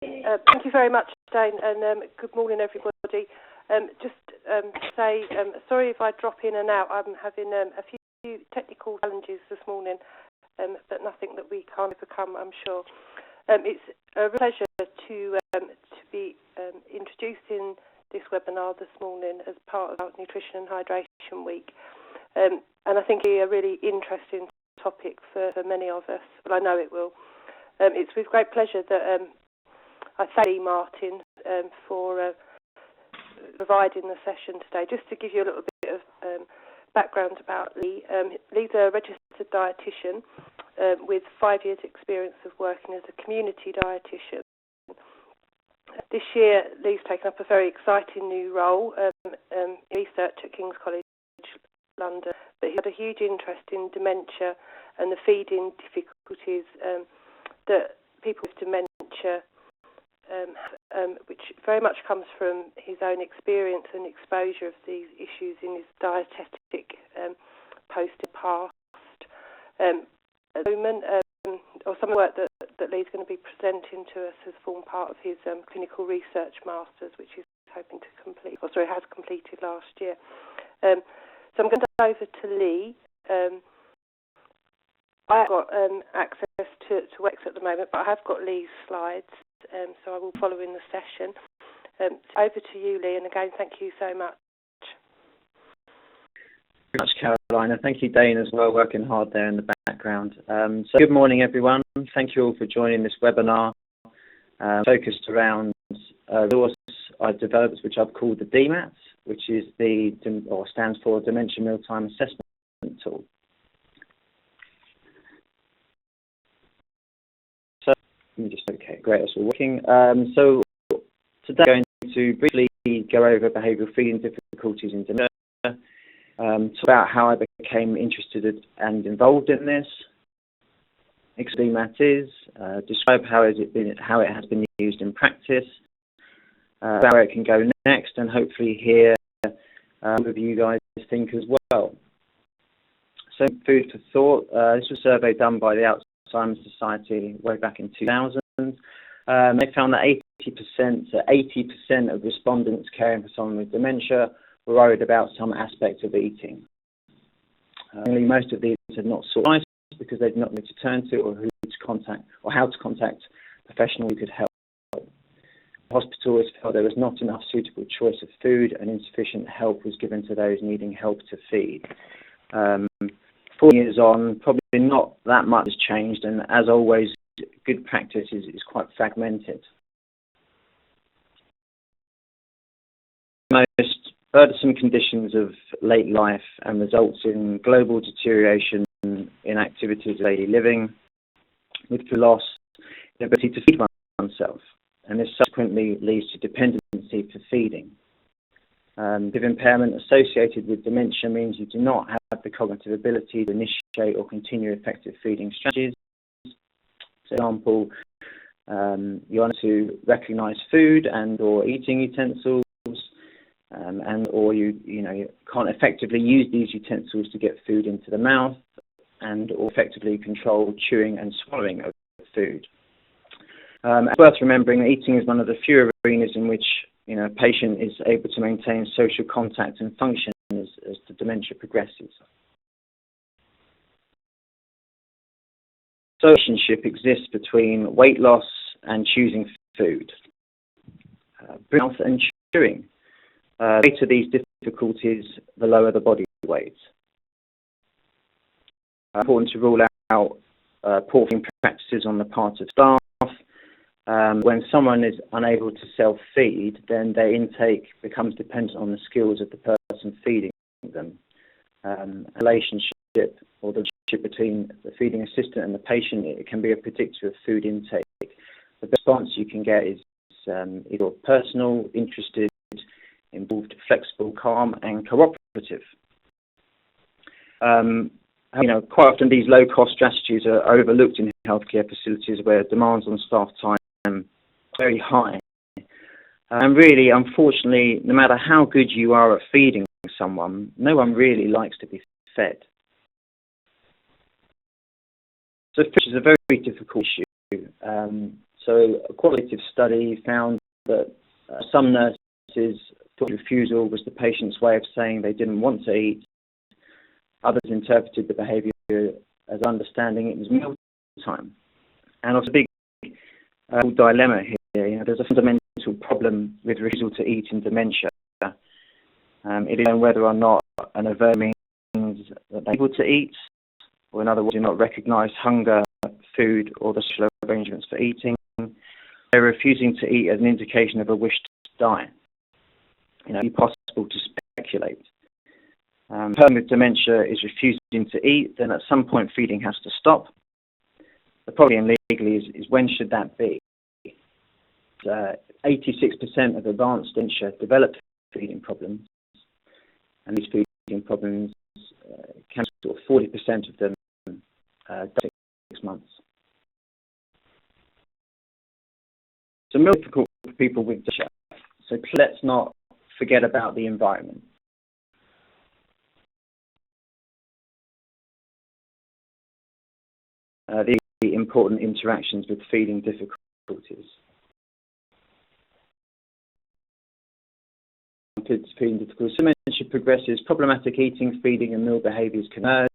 Thank you very much, Dane, and good morning, everybody. Just to say, sorry if I drop in and out. I'm having a few technical challenges this morning, but nothing that we can't overcome, I'm sure. It's a pleasure to be introducing this webinar this morning as part of our Nutrition and Hydration Week. And I think it's a really interesting topic for many of us, but I know it will. It's with great pleasure that I thank Lee Martin for providing the session today. Just to give you a little bit of background about Lee. Lee's a registered dietitian with 5 years' experience of working as a community dietitian. This year, Lee's taken up a very exciting new role in research at King's College London, but he had a huge interest in dementia and the feeding difficulties that people with dementia which very much comes from his own experience and exposure of these issues in his dietetic post in the past. At the moment, or some of the work that Lee's going to be presenting to us has formed part of his clinical research masters, which he's hoping to complete, has completed last year. So I'm going to go over to Lee. I have got access to Wex at the moment, but I have got Lee's slides, so I will follow in the session. Over to you, Lee, and again, thank you so much. Thank you very much, Carolina. Thank you, Dane, as well, working hard there in the background. So good morning, everyone. Thank you all for joining this webinar focused around a resource I've developed, which I've called the DMAT, which is stands for Dementia Mealtime Assessment Tool. So let me just, okay, great, that's all working. So today I'm going to briefly go over behavioural feeding difficulties in dementia, talk about how I became interested and involved in this, explain what DMAT is, describe how it has been used in practice, where it can go next, and hopefully hear what you guys think as well. So, food for thought. This was a survey done by the Alzheimer's Society way back in 2000. They found that 80% of respondents caring for someone with dementia were worried about some aspect of eating. Most of these had not sought advice because they did not know who to turn to or who to contact or how to contact a professional who could help. Hospitals felt there was not enough suitable choice of food and insufficient help was given to those needing help to feed. 4 years on, probably not that much has changed, and as always, good practice is quite fragmented. Most burdensome conditions of late life and results in global deterioration in activities of daily living, with loss in ability to feed oneself, and this subsequently leads to dependency for feeding. If impairment associated with dementia means you do not have the cognitive ability to initiate or continue effective feeding strategies. For example, you want to recognise food and or eating utensils, or you can't effectively use these utensils to get food into the mouth, and or effectively control chewing and swallowing of food. It's worth remembering that eating is one of the few arenas in which a patient is able to maintain social contact and function as the dementia progresses. So, a relationship exists between weight loss and choosing food. Mouth and chewing. The greater these difficulties, the lower the body weight. Important to rule out poor feeding practices on the part of staff. When someone is unable to self-feed, then their intake becomes dependent on the skills of the person feeding them. A relationship or the relationship between the feeding assistant and the patient, it can be a predictor of food intake. The response you can get is either personal, interested, involved, flexible, calm, and cooperative. Quite often these low-cost strategies are overlooked in healthcare facilities where demands on staff time are very high. And really, unfortunately, no matter how good you are at feeding someone, no one really likes to be fed. So food is a very difficult issue. So a qualitative study found that some nurses thought refusal was the patient's way of saying they didn't want to eat. Others interpreted the behaviour as understanding it was meal time. And it's a big dilemma here. There's a fundamental problem with refusal to eat in dementia. It is whether or not an aversion means that they're able to eat, or in other words, do not recognise hunger, food, or the social arrangements for eating. They're refusing to eat as an indication of a wish to die. It's possible to speculate. A person with dementia is refusing to eat, then at some point feeding has to stop. The problem legally is when should that be? 86% of advanced dementia develop feeding problems, and these feeding problems can sort of 40% of them die 6 months. So it's difficult for people with dementia. So let's not forget about the environment. The important interactions with feeding difficulties. Feeding difficulties. Dementia progresses, problematic eating, feeding and meal behaviours converge,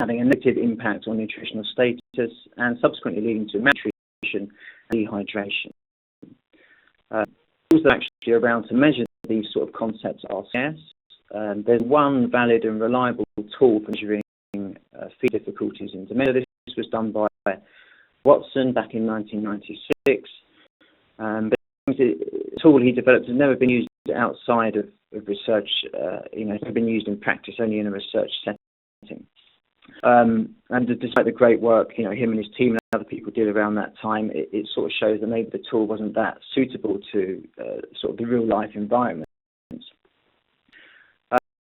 having a negative impact on nutritional status and subsequently leading to malnutrition and dehydration. Tools that are actually around to measure these sort of concepts are scarce. There's one valid and reliable tool for measuring feed difficulties in dementia. This was done by Watson back in 1996. The tool he developed has never been used outside of research. It's never been used in practice, only in a research setting. And despite the great work, him and his team and other people did around that time, it sort of shows that maybe the tool wasn't that suitable to sort of the real life environment.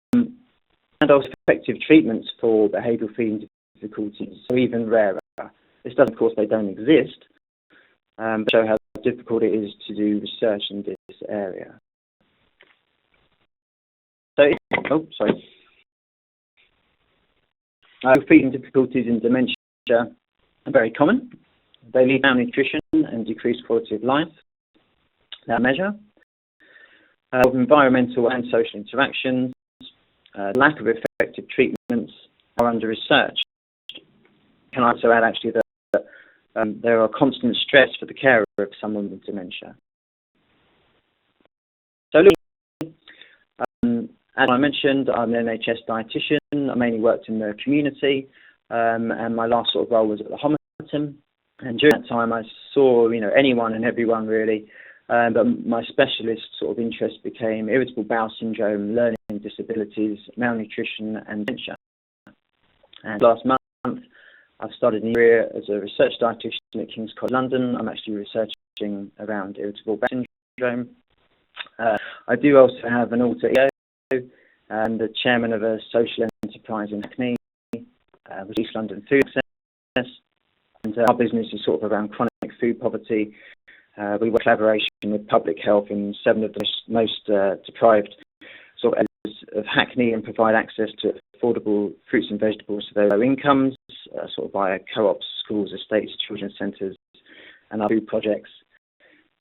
And also effective treatments for behavioural feeding difficulties are even rarer. This doesn't, of course, they don't exist, but show how difficult it is to do research in this area. Feeding difficulties in dementia are very common. They lead to malnutrition and decreased quality of life. That measure of environmental and social interactions, lack of effective treatments are under research. Can I also add actually that there are constant stress for the carer of someone with dementia. So as I mentioned, I'm an NHS dietitian. I mainly worked in the community, and my last sort of role was at the Hydraton. And during that time, I saw anyone and everyone really. But my specialist sort of interest became irritable bowel syndrome, learning disabilities, malnutrition, and dementia. And last month, I've started a career as a research dietitian at King's College London. I'm actually researching around irritable bowel syndrome. I do also have an alter ego. And the chairman of a social enterprise in Hackney, with East London Food Access. And our business is sort of around chronic food poverty. We work in collaboration with public health in 7 of the most deprived sort of areas of Hackney and provide access to affordable fruits and vegetables to their low incomes, sort of via co-ops, schools, estates, children's centres, and other food projects.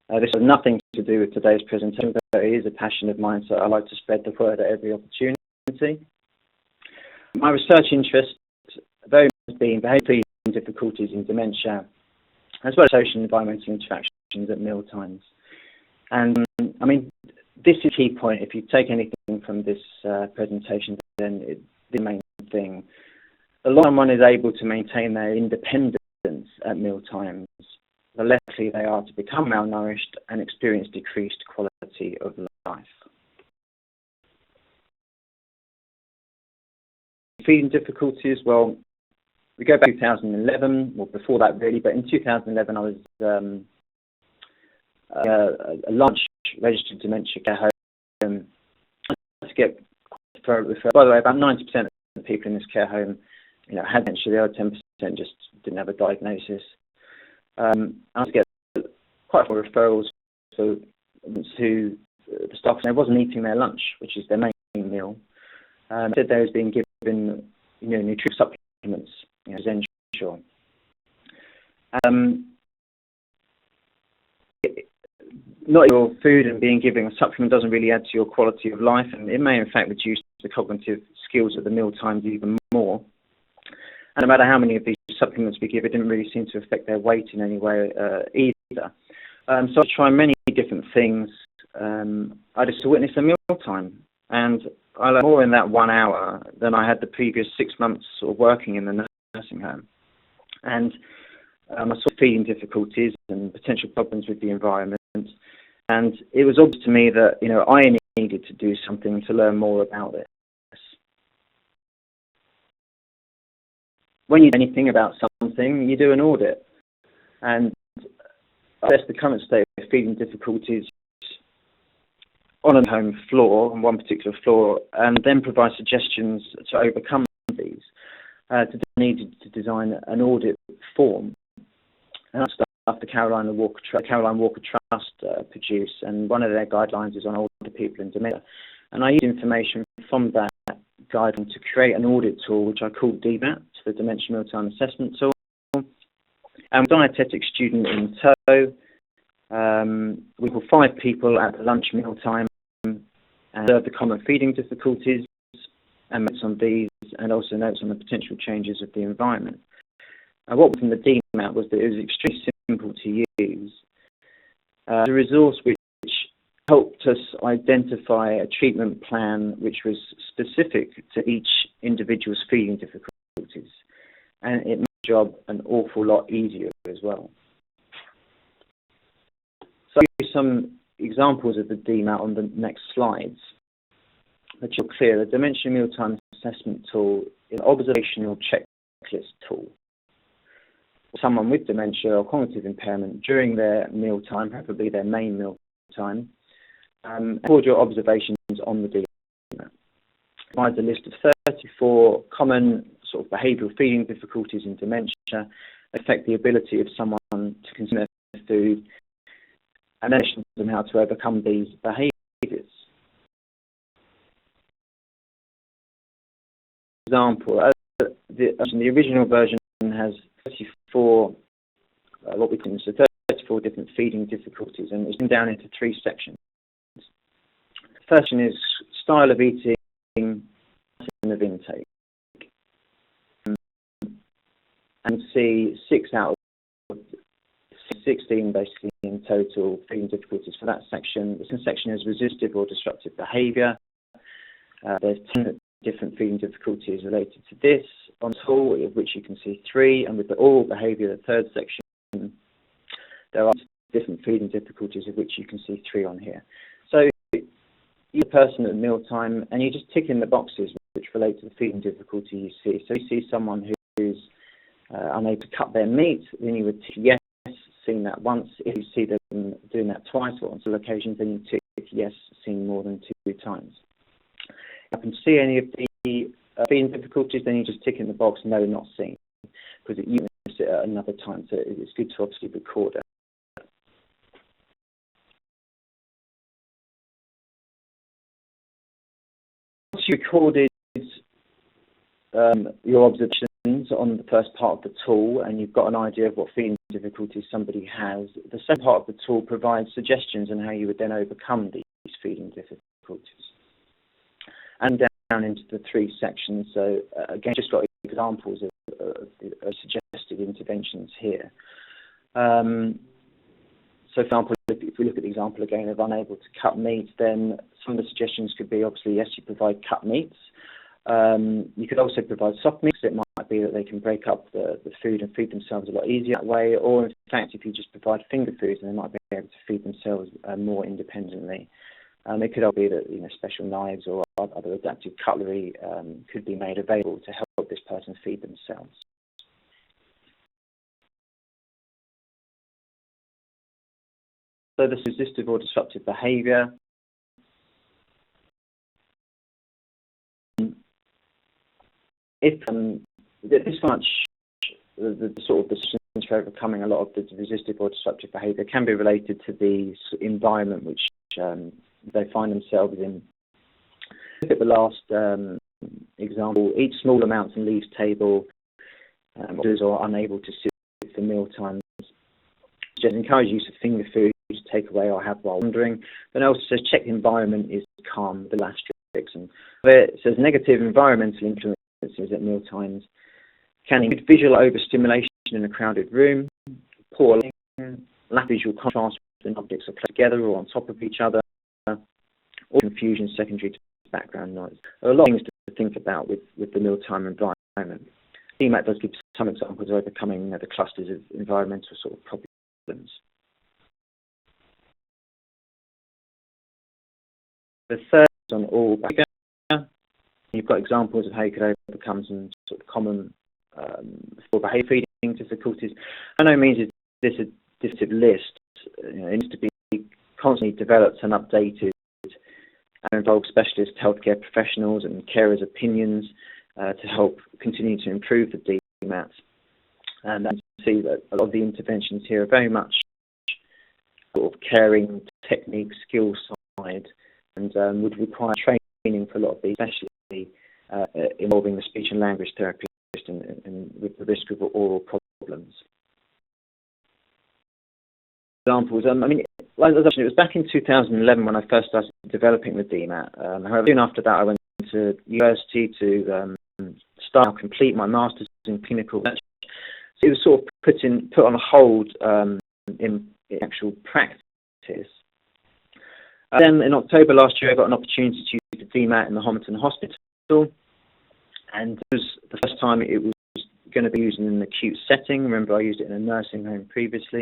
This has nothing to do with today's presentation, but it is a passion of mine, so I like to spread the word at every opportunity. My research interest very much being behavioural difficulties in dementia, as well as social and environmental interactions at meal times. And I mean, this is a key point. If you take anything from this presentation, then it's the main thing. The longer someone is able to maintain their independence at meal times, the less likely they are to become malnourished and experience decreased quality of life. Feeding difficulties, well, we go back to 2011, well before that really, but in 2011 I was a large registered dementia care home. To get referred. By the way, about 90% of the people in this care home, had dementia. The other 10% just didn't have a diagnosis. I had to get quite a lot of referrals to the staff. They wasn't eating their lunch, which is their main meal. Said they was being given, nutritional supplements, essential. not your food and being given a supplement doesn't really add to your quality of life, and it may in fact reduce the cognitive skills at the meal times even more. And no matter how many of these supplements we give, it didn't really seem to affect their weight in any way either. So I tried many different things. I just witnessed a meal time, and I learned more in that 1 hour than I had the previous 6 months sort of working in the nursing home. And I saw feeding difficulties and potential problems with the environment. And it was obvious to me that, I needed to do something to learn more about this. When you do anything about something, you do an audit. And I assessed the current state of feeding difficulties on a home floor, on one particular floor, and then provide suggestions to overcome these. To needed to design an audit form. And that's stuff the Caroline Walker Trust produce, and one of their guidelines is on older people in dementia. And I used information from that guideline to create an audit tool, which I called DMAT, the Dementia Mealtime Assessment Tool. And with a dietetic student in tow, we call 5 people at the lunch meal time and observe the common feeding difficulties and notes on these, and also notes on the potential changes of the environment. What was in the DMAT was that it was extremely simple to use. A resource which helped us identify a treatment plan which was specific to each individual's feeding difficulties, and it made the job an awful lot easier as well. So I'll give you some examples of the DMAT on the next slides. That you're clear, the Dementia Mealtime Assessment Tool is an observational checklist tool. Someone with dementia or cognitive impairment during their mealtime, preferably their main meal time, record your observations on the DMAT. It provides a list of 34 common sort of behavioural feeding difficulties in dementia that affect the ability of someone to consume their food, and then them how to overcome these behaviours. Example, the original version has 34, what we can say, 34 different feeding difficulties, and it's been down into 3 sections. The first section is style of eating and of intake, and see 6 out of 16 basically in total feeding difficulties for that section. The second section is resistive or disruptive behaviour. There's 10 different feeding difficulties related to this on tool, of which you can see 3, and with the oral behaviour, the third section, there are different feeding difficulties of which you can see 3 on here. So you're a person at mealtime, and you just tick in the boxes which relate to the feeding difficulty you see. So you see someone who's unable to cut their meat, then you would tick yes, seen that once. If you see them doing that twice or on some occasions, then you tick yes, seen more than 2 times. If you can see any of the feeding difficulties, then you just tick in the box, no, not seen, because you miss it at another time, so it's good to obviously record it. Once you recorded your observations on the first part of the tool, and you've got an idea of what feeding difficulties somebody has, the second part of the tool provides suggestions on how you would then overcome these feeding difficulties. And down into the 3 sections. So again, just got examples of suggested interventions here. So for example, if we look at the example again of unable to cut meat, then some of the suggestions could be obviously, yes, you provide cut meats. You could also provide soft meats. It might be that they can break up the food and feed themselves a lot easier that way, or in fact, if you just provide finger foods, then they might be able to feed themselves more independently. It could all be that special knives or other adaptive cutlery could be made available to help this person feed themselves. So this resistive or disruptive behaviour. If this much, the sort of decisions for overcoming a lot of the resistive or disruptive behaviour can be related to the environment which they find themselves in. Look at the last example. Eat small amounts and leaves table. Others are unable to sit for meal times. Just encourage use of finger foods takeaway I have while wandering. Then it also says check the environment is calm, the asterisks. And it says negative environmental influences at meal times can include visual overstimulation in a crowded room, poor lighting, lack of visual contrast when objects are placed together or on top of each other, or confusion secondary to background noise. There are a lot of things to think about with the mealtime environment. DMAT does give some examples of overcoming the clusters of environmental sort of problems. The third is on oral behaviour. You've got examples of how you could overcome some sort of common behaviour feeding difficulties. By no means is this a definitive list. It needs to be constantly developed and updated and involve specialist healthcare professionals and carers' opinions to help continue to improve the DMAT. And you can see that a lot of the interventions here are very much sort of caring, technique, skill side, and would require training for a lot of these, especially involving the speech and language therapist and with the risk of oral problems. Examples, I mean, like I mentioned, it was back in 2011 when I first started developing the DMAT. However, soon after that, I went to university to complete my master's in clinical research. So it was sort of put on hold in actual practice. Then in October last year, I got an opportunity to use the DMAT in the Homerton Hospital, and it was the first time it was going to be used in an acute setting. Remember, I used it in a nursing home previously.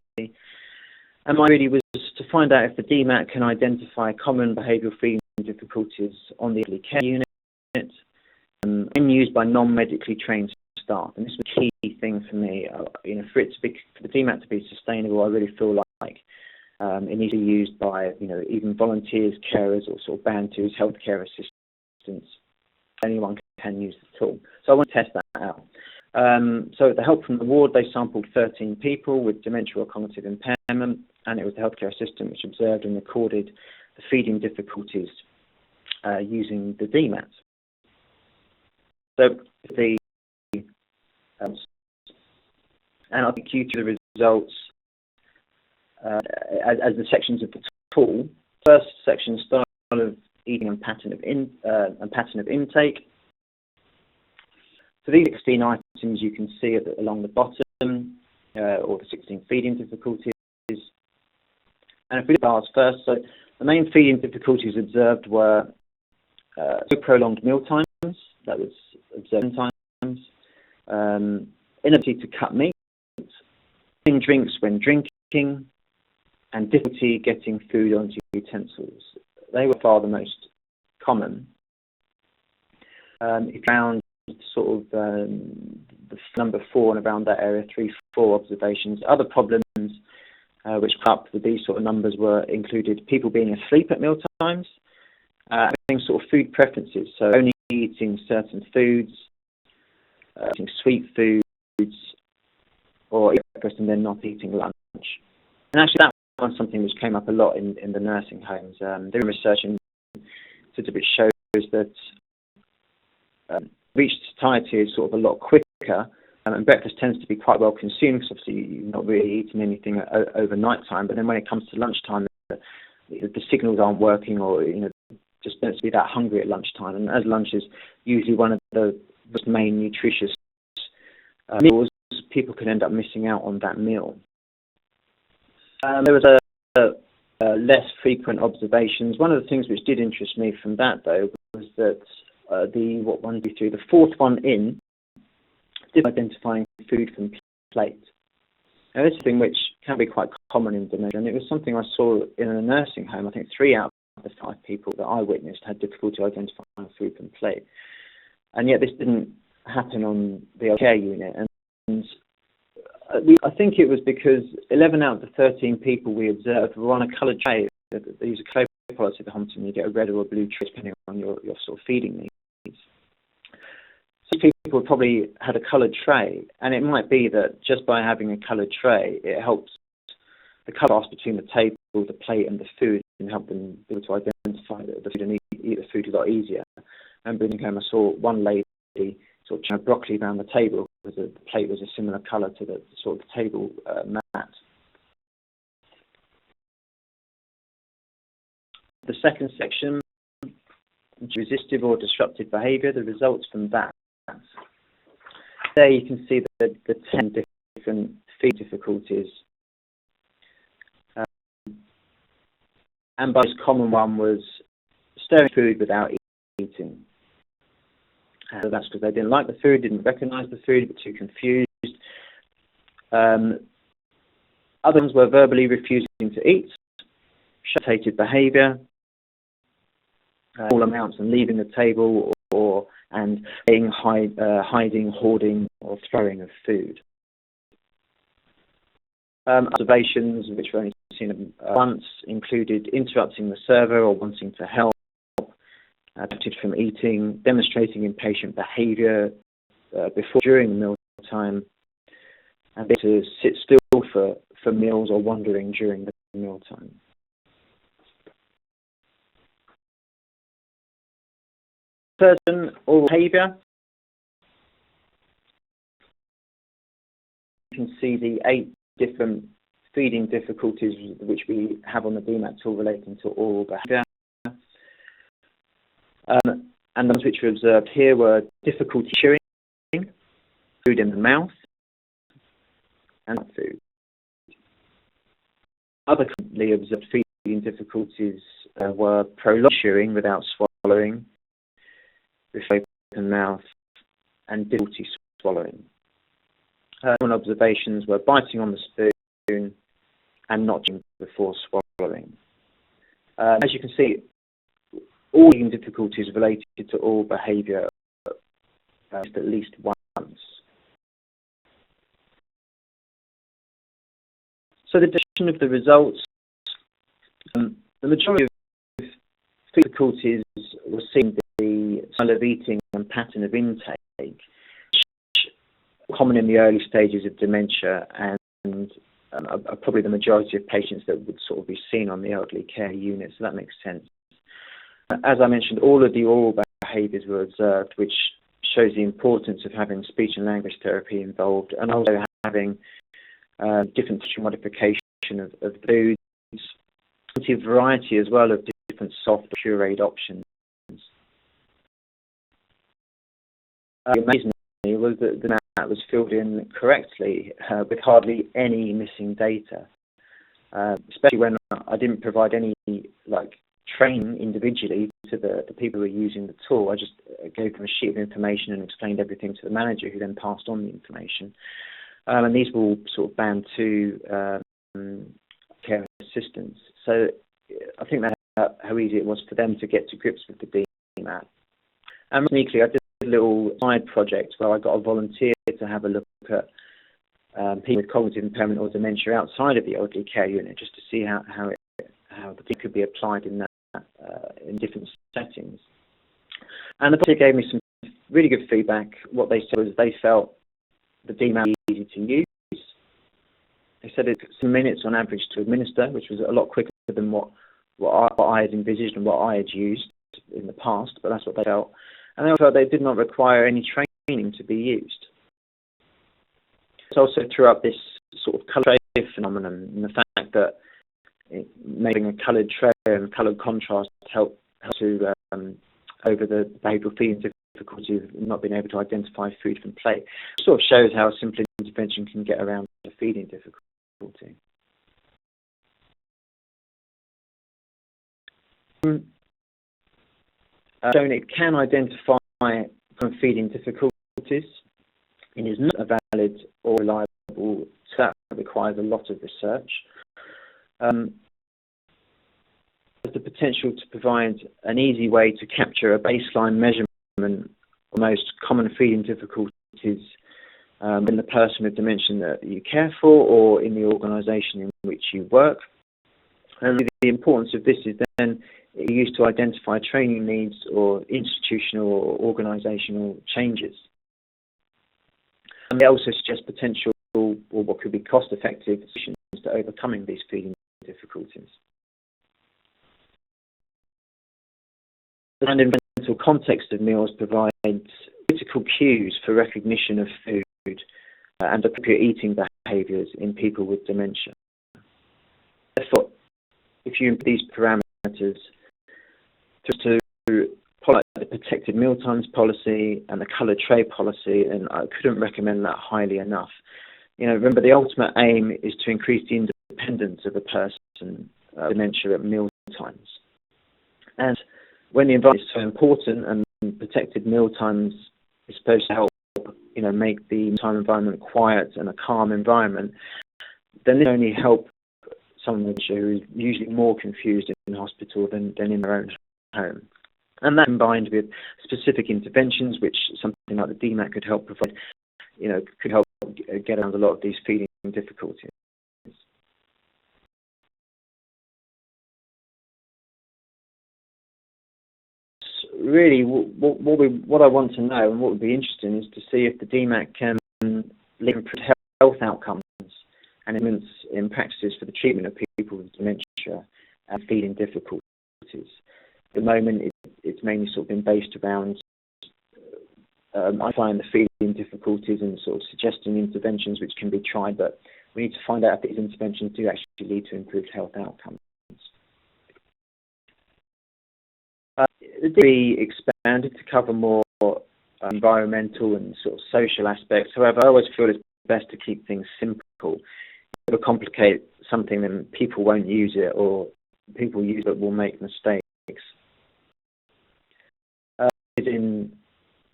And my really was to find out if the DMAT can identify common behavioural feeding difficulties on the elderly care unit and used by non-medically trained staff. And this was a key thing for me. For the DMAT to be sustainable, I really feel like it needs to be used by even volunteers, carers, or sort of band twos, healthcare assistants. Anyone can use the tool. So I want to test that out. So with the help from the ward, they sampled 13 people with dementia or cognitive impairment, and it was the healthcare assistant which observed and recorded the feeding difficulties using the DMAT. So and I'll take you through the results as the sections of the tool. First section, style of eating and pattern of intake. So these 16 items you can see along the bottom, or the 16 feeding difficulties. And if we look at bars first, so the main feeding difficulties observed were prolonged meal times, that was observed times, inability to cut meat, drinks when drinking, and difficulty getting food onto utensils. They were far the most common. If you found sort of the number 4 and around that area, 3, 4 observations. Other problems which crop up with these sort of numbers were included people being asleep at meal times, having sort of food preferences, so only eating certain foods, eating sweet foods, or eating breakfast and then not eating lunch. And actually that was something which came up a lot in the nursing homes. Doing research which shows that reached satiety is sort of a lot quicker, and breakfast tends to be quite well consumed because obviously you're not really eating anything over night time. But then when it comes to lunchtime, the signals aren't working, or just don't be that hungry at lunchtime. And as lunch is usually one of the main nutritious meals, people can end up missing out on that meal. There was less frequent observations. One of the things which did interest me from that, though, was that the fourth one in did identifying food from plate. Now, this is something which can be quite common in dementia, and it was something I saw in a nursing home. I think 3 out of the 5 people that I witnessed had difficulty identifying food from plate, and yet this didn't happen on the care unit. And I think it was because 11 out of the 13 people we observed were on a coloured tray. They use a clay policy at the Homerton. You get a red or a blue tray depending on your sort of feeding needs. So people probably had a coloured tray, and it might be that just by having a coloured tray, it helps the contrast between the table, the plate, and the food, and help them be able to identify the food and eat the food a lot easier. And bringing home, I saw one lady sort of broccoli around the table because the plate was a similar colour to the sort of table mat. the second section, resistive or disruptive behaviour, the results from that. There you can see the 10 different feed difficulties. And the most common one was stirring food without eating. So that's because they didn't like the food, didn't recognise the food, were too confused. Other ones were verbally refusing to eat, shutated behaviour, small amounts and leaving the table, and hiding, hoarding, or throwing of food. Observations, which were only seen once, included interrupting the server or wanting to help, adapted from eating, demonstrating impatient behaviour before, during meal time, and to sit still for meals or wandering during the meal time. Person oral behaviour. You can see the 8 different feeding difficulties which we have on the DMAT tool relating to oral behaviour. And the ones which were observed here were difficulty chewing, food in the mouth, and food. Other commonly observed feeding difficulties were prolonged chewing without swallowing, with open mouth, and difficulty swallowing. Common observations were biting on the spoon and not chewing before swallowing. As you can see, all eating difficulties related to oral behaviour at least once. So the description of the results, the majority of difficulties were seen the style of eating and pattern of intake, common in the early stages of dementia, and are probably the majority of patients that would sort of be seen on the elderly care unit, so that makes sense. As I mentioned, all of the oral behaviours were observed, which shows the importance of having speech and language therapy involved, and also having different modification of foods, plenty of variety as well of different soft pureed options. Amazingly was that the DMAT was filled in correctly with hardly any missing data, especially when I didn't provide any training individually to the people who were using the tool. I just gave them a sheet of information and explained everything to the manager, who then passed on the information. And these were all sort of band 2 care assistants. So I think that's how easy it was for them to get to grips with the DMAT. And sneakily, I did a little side project where I got a volunteer to have a look at people with cognitive impairment or dementia outside of the elderly care unit, just to see how the thing could be applied in different settings. And the volunteer gave me some really good feedback. What they said was they felt the DMAT was easy to use. They said it took some minutes on average to administer, which was a lot quicker than what I had envisaged and what I had used in the past, but that's what they felt. And they also felt they did not require any training to be used. It also threw up this sort of colour tray phenomenon, and the fact that making a coloured tray and coloured contrast help to over the behavioural feeding difficulty of not being able to identify food from plate. It sort of shows how a simple intervention can get around the feeding difficulty. Shown it can identify feeding difficulties. It is not a valid or reliable tool that requires a lot of research. There's the potential to provide an easy way to capture a baseline measurement of most common feeding difficulties in the person with dementia that you care for or in the organisation in which you work. And the importance of this is then used to identify training needs or institutional or organisational changes. And they also suggest potential or what could be cost-effective solutions to overcoming these feeding difficulties. The environmental context of meals provides critical cues for recognition of food and appropriate eating behaviours in people with dementia. Therefore, if you improve these parameters, to follow the protected mealtimes policy and the coloured tray policy, and I couldn't recommend that highly enough. Remember, the ultimate aim is to increase the independence of a person with dementia at meal times. And when the environment is so important, and protected meal times is supposed to help, make the mealtime environment quiet and a calm environment, then it only help someone with dementia who is usually more confused in hospital than in their own home. And that combined with specific interventions, which something like the DMAT could help provide, could help get around a lot of these feeding difficulties. Really, what I want to know and what would be interesting is to see if the DMAT can link improved health outcomes and improvements in practices for the treatment of people with dementia and feeding difficulties. At the moment, it's mainly sort of been based around I find the feeding difficulties and sort of suggesting interventions which can be tried, but we need to find out if these interventions do actually lead to improved health outcomes. It will be expanded to cover more environmental and sort of social aspects. However, I always feel it's best to keep things simple. If you overcomplicate something, then people won't use it, or people use it will make mistakes.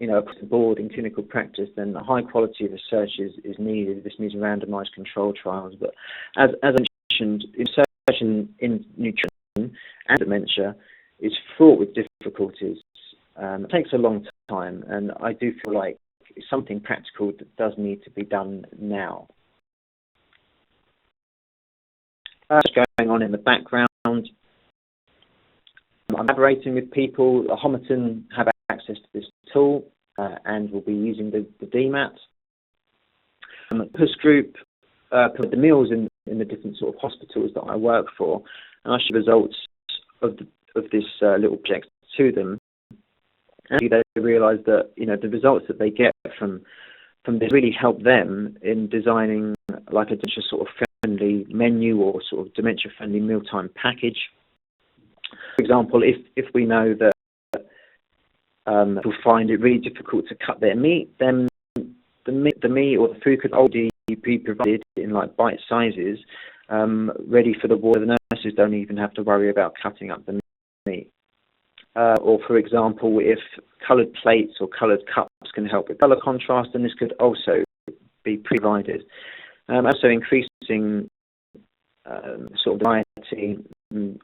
Across the board in clinical practice, then the high quality research is needed. This means randomised control trials. But as I mentioned, research in nutrition and dementia is fraught with difficulties. It takes a long time, and I do feel like it's something practical that does need to be done now. What's going on in the background? I'm collaborating with people. Hydraton have access to this tool and will be using the DMAT. Push group put the meals in the different sort of hospitals that I work for, and I share results of this little project to them. And they realise that the results that they get from this really help them in designing like a dementia sort of friendly menu or sort of dementia friendly mealtime package. For example, if we know that people find it really difficult to cut their meat, then the meat or the food could already be provided in like bite sizes, ready for the ward. The nurses don't even have to worry about cutting up the meat. Or for example, if coloured plates or coloured cups can help with colour contrast, then this could also be provided. Also increasing sort of variety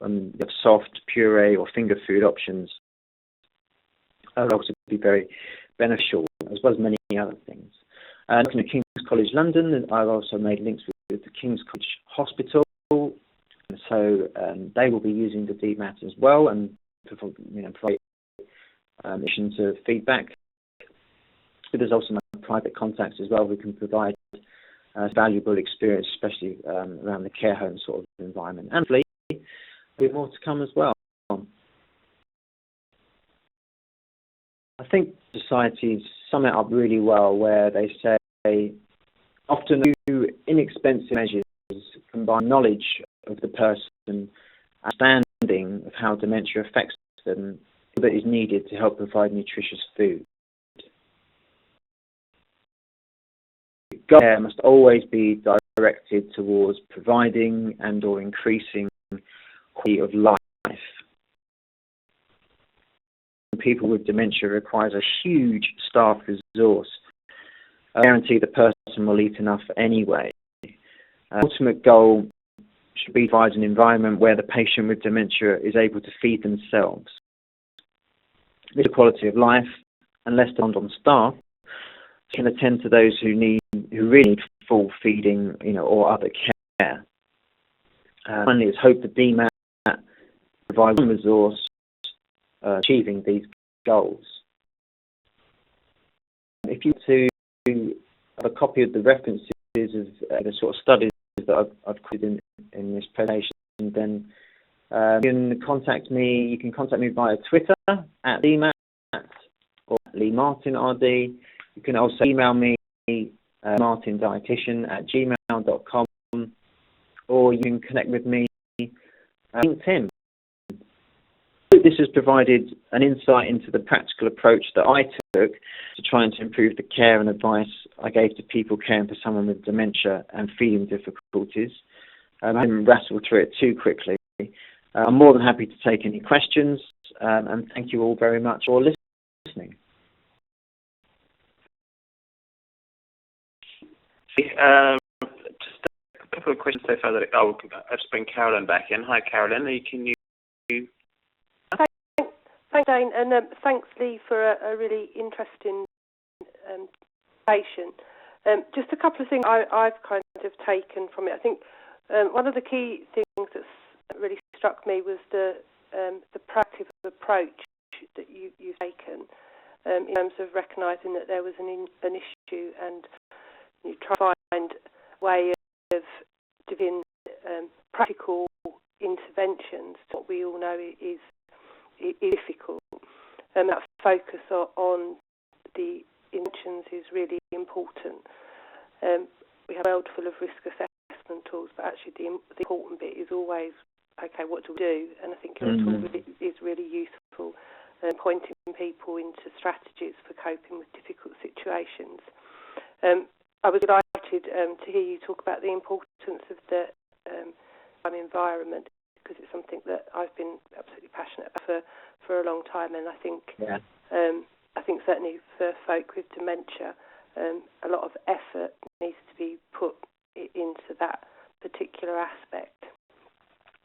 of soft, puree or finger food options would also be very beneficial, as well as many other things. Looking at King's College London, I've also made links with the King's College Hospital, and so they will be using the DMAT as well, and provide addition to feedback. But there's also my private contacts as well who can provide valuable experience, especially around the care home sort of environment. And there'll be more to come as well. I think societies sum it up really well, where they say often do inexpensive measures combine knowledge of the person, understanding of how dementia affects them, that is needed to help provide nutritious food. Care must always be directed towards providing and or increasing quality of life. People with dementia requires a huge staff resource. I guarantee the person will eat enough anyway. Ultimate goal should be to provide an environment where the patient with dementia is able to feed themselves. This is quality of life, and less dependent on staff, can attend to those who really need full feeding, or other care. Finally, it's hoped that DMAT provides one resource achieving these goals. If you have a copy of the references of the sort of studies that I've quoted in this presentation, then you can contact me. You can contact me via Twitter at DMAT or Lee Martin RD. You can also email me martindietitian@gmail.com, or you can connect with me on LinkedIn. this has provided an insight into the practical approach that I took to trying to improve the care and advice I gave to people caring for someone with dementia and feeding difficulties. I didn't rattle through it too quickly. I'm more than happy to take any questions, and thank you all very much for listening. Just a couple of questions so far. I'll just bring Carolyn back in. Hi, Carolyn. Can you? Thanks, Jane, and thanks, Lee, for a really interesting presentation. Just a couple of things I've kind of taken from it. I think one of the key things that's really struck me was the proactive approach that you've taken in terms of recognising that there was an issue, and you try to find a way of doing practical interventions. What we all know is difficult. That focus on the interventions is really important. We have a world full of risk assessment tools, but actually the important bit is always, okay, what do we do? And I think your tool is really useful, pointing people into strategies for coping with difficult situations. I was delighted to hear you talk about the importance of the environment, because it's something that I've been absolutely passionate about for a long time, and I think certainly for folk with dementia, a lot of effort needs to be put into that particular aspect.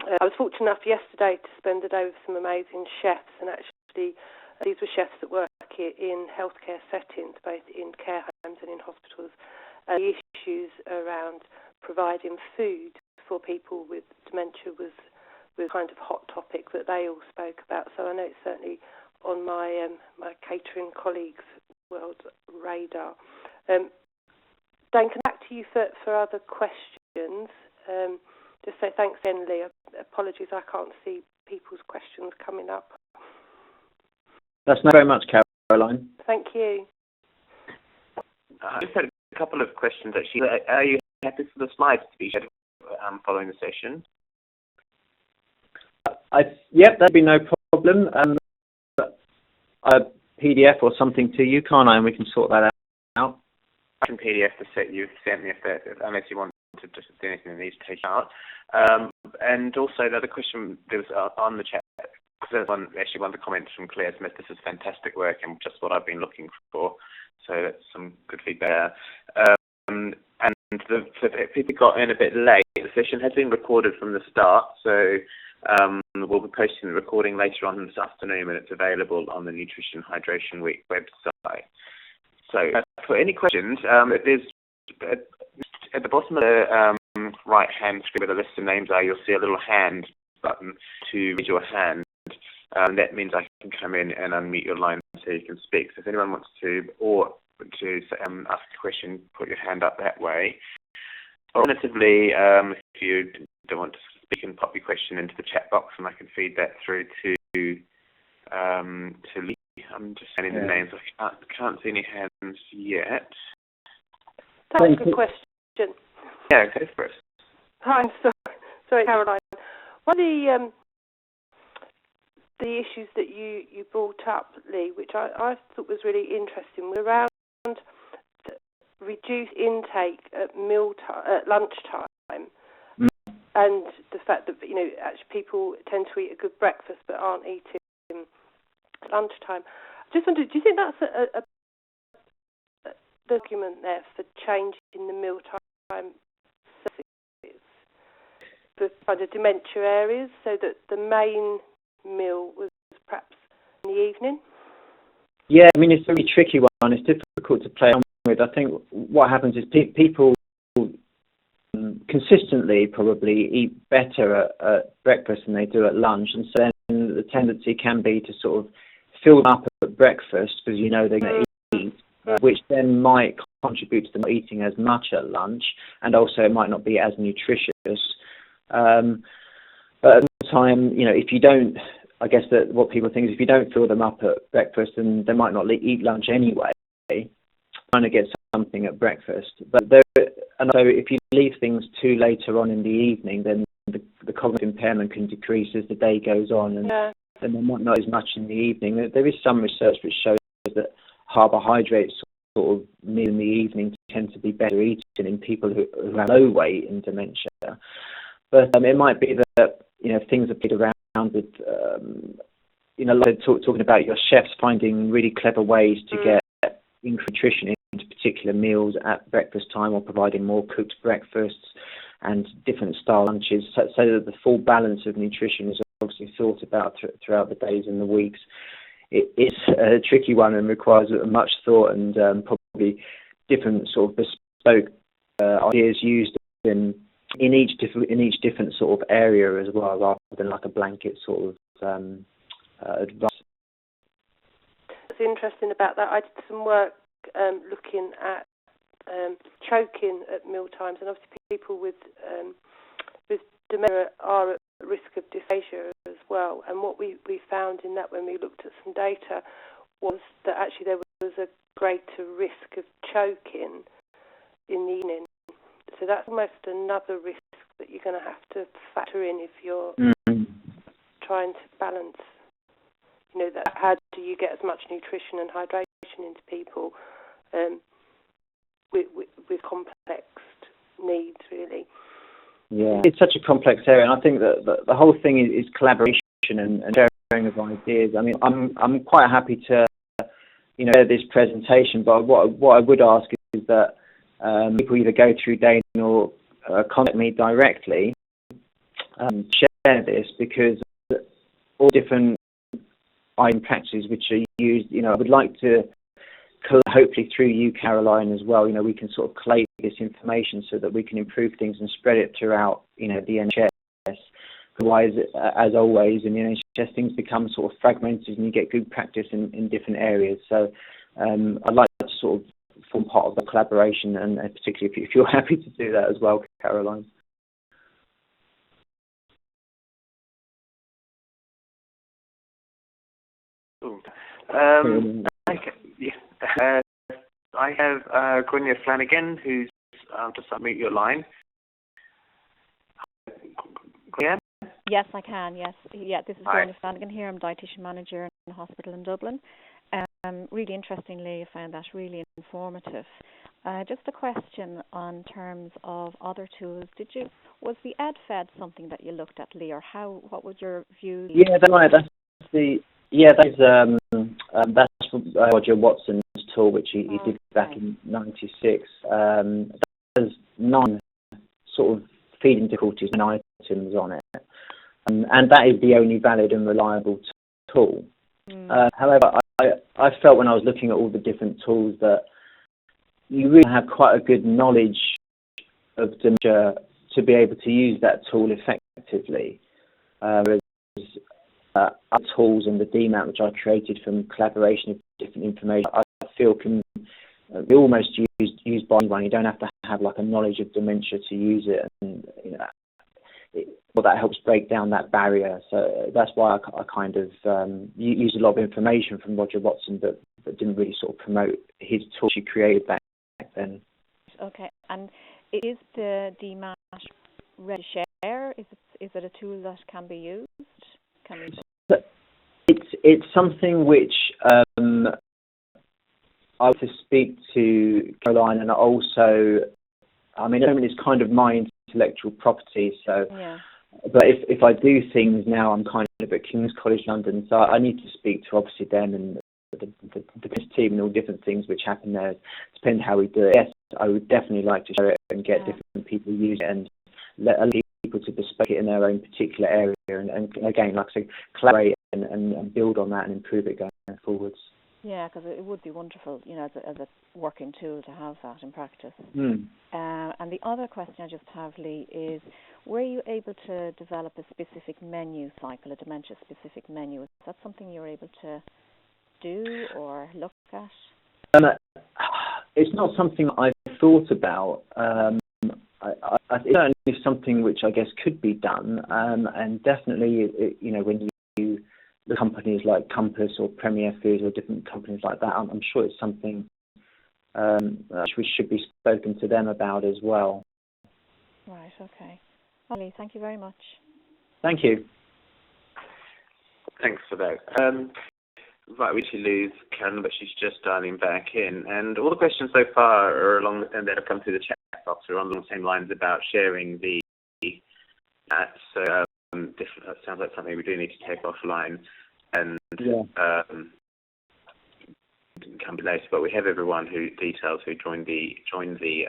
I was fortunate enough yesterday to spend the day with some amazing chefs, and actually these were chefs that work in healthcare settings, both in care homes and in hospitals. The issues around providing food for people with dementia was kind of hot topic that they all spoke about. So I know it's certainly on my my catering colleagues' world radar. Dan, come back to you for other questions. Just say thanks, Lee. Apologies, I can't see people's questions coming up. That's not very much, Caroline. Thank you. I just had a couple of questions, actually. Are you happy for the slides to be shared following the session? Yep, that'd be no problem. A PDF or something to you, can't I? And we can sort that out. I can PDF to set you sent me unless you want to just do anything that needs to take out. And also the other question there was on the chat, because there's one of the comments from Claire Smith. This is fantastic work and just what I've been looking for. So that's some good feedback. And for people who got in a bit late, the session has been recorded from the start. So we'll be posting the recording later on this afternoon, and it's available on the Nutrition Hydration Week website. So for any questions, there's at the bottom of the right-hand screen where the list of names are, you'll see a little hand button to raise your hand. That means I can come in and unmute your line so you can speak. So if anyone wants to ask a question, put your hand up that way. Alternatively, if you don't want to speak, and pop your question into the chat box, and I can feed that through to Lee. I'm just sending the names. I can't see any hands yet. That's a good question. Yeah, go for it. Hi, sorry, Caroline. One of the issues that you brought up, Lee, which I thought was really interesting, was around reduced intake at lunchtime, and the fact that actually people tend to eat a good breakfast but aren't eating at lunchtime. I just wondered, do you think that's a document there for changing the mealtime services for kind of dementia areas, so that the main meal was perhaps in the evening? Yeah, I mean, it's a really tricky one. It's difficult to play on with. I think what happens is people consistently probably eat better at breakfast than they do at lunch, and so then the tendency can be to sort of fill them up at breakfast because they're going to eat, which then might contribute to them not eating as much at lunch, and also it might not be as nutritious. But at the time, if you don't, I guess that what people think is if you don't fill them up at breakfast, then they might not eat lunch anyway, trying to get something at breakfast. And so if you leave things too later on in the evening, then the cognitive impairment can decrease as the day goes on, and and there might not as much in the evening. There is some research which shows that carbohydrates sort of mid in the evening tend to be better eaten in people who have low weight in dementia. But it might be that, things are played around with, like talking about your chefs finding really clever ways to get nutrition into particular meals at breakfast time, or providing more cooked breakfasts and different style lunches, so that the full balance of nutrition is obviously thought about throughout the days and the weeks. It's a tricky one and requires much thought and probably different sort of bespoke ideas used in each different sort of area as well, rather than like a blanket sort of advice. What's interesting about that, I did some work looking at choking at meal times, and obviously people with dementia are at risk of dysphagia as well. And what we found in that, when we looked at some data, was that actually there was a greater risk of choking in the evening. So that's almost another risk that you're going to have to factor in if you're trying to balance, that how do you get as much nutrition and hydration into people with complex needs, really. Yeah, it's such a complex area, and I think that the whole thing is collaboration and sharing of ideas. I mean, I'm quite happy to, share this presentation, but what I would ask is that people either go through Dane or contact me directly, share this, because all different practices which are used, I would like to, hopefully through you, Caroline, as well, we can sort of collate this information so that we can improve things and spread it throughout, the NHS. Otherwise, as always, in the NHS, things become sort of fragmented and you get good practice in different areas. So I'd like to sort of form part of the collaboration, and particularly if you're happy to do that as well, Caroline. Okay. Yeah. I have Gwynia Flanagan, who's to submit your line. Gwynia? Yes, I can. Yes, this is Gwynia Flanagan here. I'm Dietitian Manager in a hospital in Dublin. Really interestingly, I found that really informative. Just a question on terms of other tools. Was the EdFed something that you looked at, Lee, or what was your view? Yeah, that's right. That's Roger Watson's tool, which he did back in '96. There's 9 sort of feeding difficulties and items on it, and that is the only valid and reliable tool. However, I felt when I was looking at all the different tools that you really have quite a good knowledge of dementia to be able to use that tool effectively. Whereas other tools and the DMAT, which I created from collaboration of different information, I feel can be almost used by anyone. You don't have to have like a knowledge of dementia to use it, and that helps break down that barrier. So that's why I kind of used a lot of information from Roger Watson, but didn't really sort of promote his tool she created back then. Okay, and is the DMAT ready to share? Is it a tool that can be used? It's something which I have to speak to Caroline, and also, I mean, it's kind of my intellectual property. So, yeah. But if I do things now, I'm kind of at King's College London, so I need to speak to obviously them and the team and all different things which happen there. Depends how we do it. Yes, I would definitely like to share it and get different people use it and let people to bespoke it in their own particular area, and again, like I say, collaborate and build on that and improve it going forwards. Yeah, because it would be wonderful, as a working tool to have that in practice. And the other question I just have, Lee, is were you able to develop a specific menu cycle, a dementia-specific menu? Is that something you were able to do or look at? It's not something I've thought about. It's certainly something which I guess could be done, and definitely, when you look at companies like Compass or Premier Foods or different companies like that, I'm sure it's something which should be spoken to them about as well. Right, okay. Ollie, thank you very much. Thank you. thanks for that. Right, we should lose Karen, but she's just dialing back in. And all the questions so far are along, and that have come through the chat box, are on the same lines about sharing the DMAT. So that sounds like something we do need to take offline. And come later, but we have everyone who joined the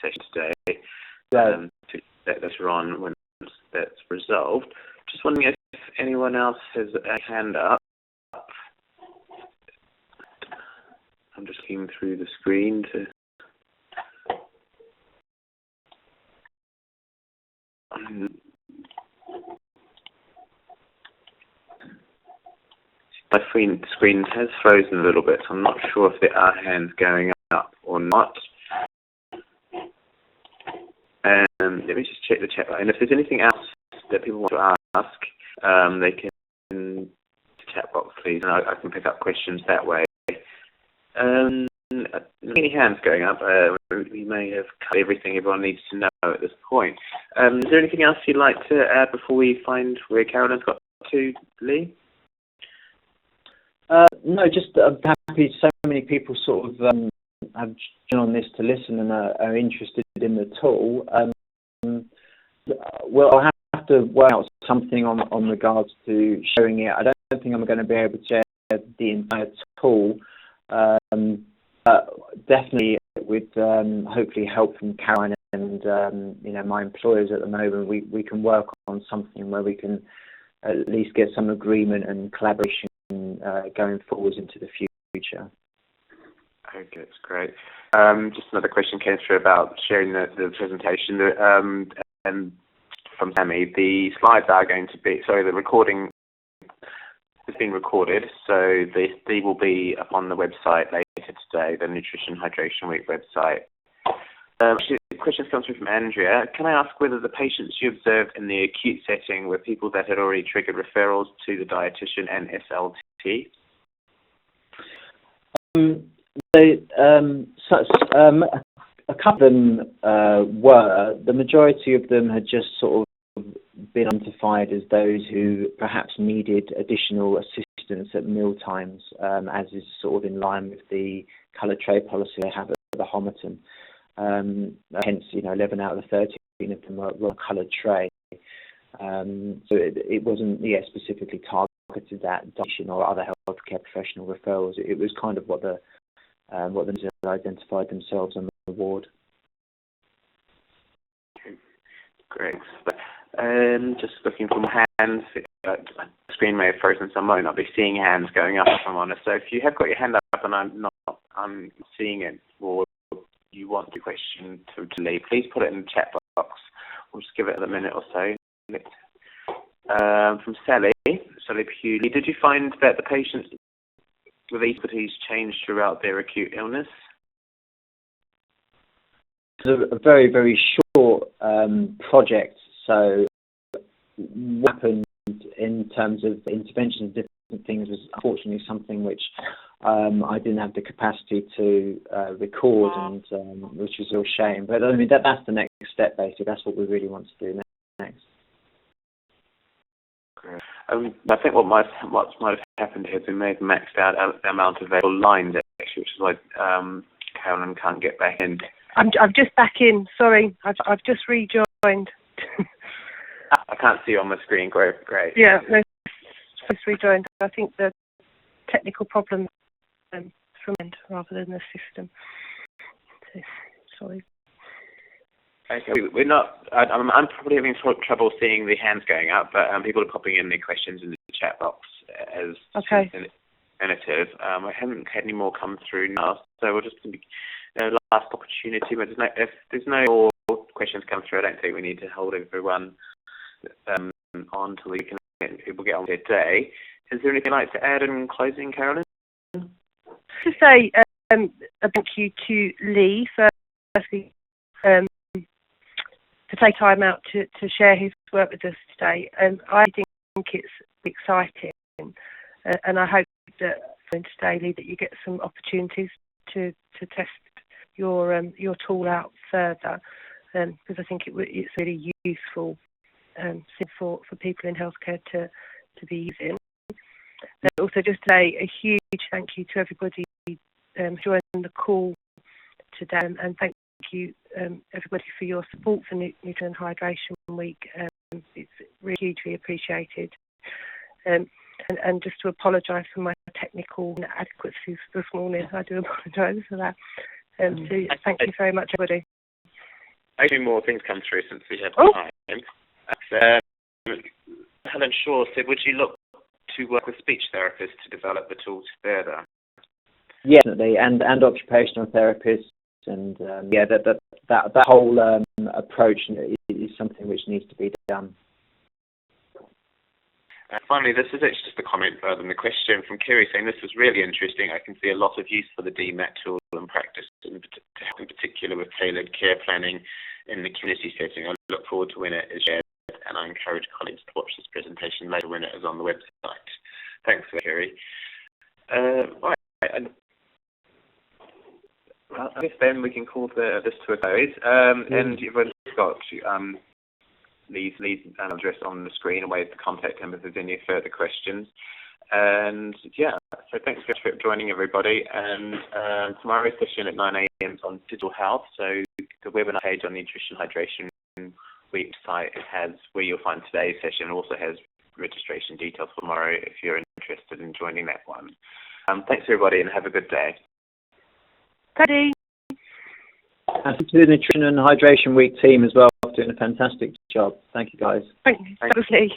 session today. To that later on when that's resolved. Just wondering if anyone else has a hand up. I'm just looking through the screen to. My screen has frozen a little bit, so I'm not sure if there are hands going up or not. Let me just check the chat. And if there's anything else that people want to ask, they can the chat box, please, and I can pick up questions that way. Any hands going up? We may have covered everything everyone needs to know at this point. Is there anything else you'd like to add before we find where Carolyn's got to, Lee? No, just I'm happy so many people sort of have joined on this to listen and are interested in the tool. Well, I'll have to work out something on regards to showing it. I don't think I'm going to be able to share the entire tool. Definitely with hopefully help from Caroline and my employers at the moment, we can work on something where we can at least get some agreement and collaboration going forwards into the future. Okay, that's great. Just another question came through about sharing the presentation. And from Sammy, the slides are going to be, the recording has been recorded, so they will be up on the website later today, the Nutrition Hydration Week website. Questions come through from Andrea. Can I ask whether the patients you observed in the acute setting were people that had already triggered referrals to the dietitian and SLT? A couple of them were. The majority of them had just sort of been identified as those who perhaps needed additional assistance at meal times, as is sort of in line with the coloured tray policy they have at the Homerton. Hence, 11 out of the 13 of them were on a coloured tray. So it wasn't, specifically targeted at dietitian or other healthcare professional referrals. It was kind of what the identified themselves on the ward. Okay. Great. Just looking for hands. The screen may have frozen, so I might not be seeing hands going up, if I'm honest. So if you have got your hand up and I'm seeing it, or you want the question to Lee, please put it in the chat box. We'll just give it a minute or so. From Sally Pewley, did you find that the patients with these difficulties changed throughout their acute illness? It's a very, very short project. So what happened in terms of interventions and different things was unfortunately something which I didn't have the capacity to record, and which was a real shame. But I mean, that's the next step, basically. That's what we really want to do next. Great. I think what might have happened here is we may have maxed out the amount of available lines, actually, which is why Carolyn can't get back in. I'm just back in. Sorry, I've just rejoined. I can't see you on my screen. Great. Yeah, no, just rejoined. I think the technical problem from end rather than the system. So, sorry. Okay, we're not. I'm probably having trouble seeing the hands going up, but people are popping in their questions in the chat box as alternative. I haven't had any more come through now, so we'll just last opportunity. But if there's no more questions come through, I don't think we need to hold everyone on till people get on their day. Is there anything you'd like to add in closing, Carolyn? To say a thank you to Lee firstly to take time out to share his work with us today. I think it's exciting, and I hope that today, Lee, that you get some opportunities to test your tool out further, because I think it's really useful for people in healthcare to to be using. And also just to say a huge thank you to everybody joining the call today, and thank you everybody for your support for Nutrition and Hydration Week. It's really hugely appreciated. And just to apologise for my technical inadequacies this morning, I do apologise for that. So thank you very much, everybody. A few more things come through since we have time. Helen Shaw said, would you look to work with speech therapists to develop the tools further? Yeah, definitely, and occupational therapists, and that whole approach is something which needs to be done. Finally, this is actually just a comment rather than a question from Kerry saying this was really interesting. I can see a lot of use for the DMAT tool and practice to help in particular with tailored care planning in the community setting. I look forward to when it is shared, and I encourage colleagues to watch this presentation later when it is on the website. Thanks, Kerry. Right. Well, I guess then we can call this to a close. And you've got Lee's address on the screen, and ways to contact him if there's any further questions. And yeah, so thanks for joining everybody. And tomorrow's session at 9 a.m. is on digital health. So the webinar page on the Nutrition Hydration Week site has where you'll find today's session. Also has registration details for tomorrow if you're interested in joining that one. Thanks everybody, and have a good day. Thank And to the Nutrition and Hydration Week team as well, doing a fantastic job. Thank you, guys. you.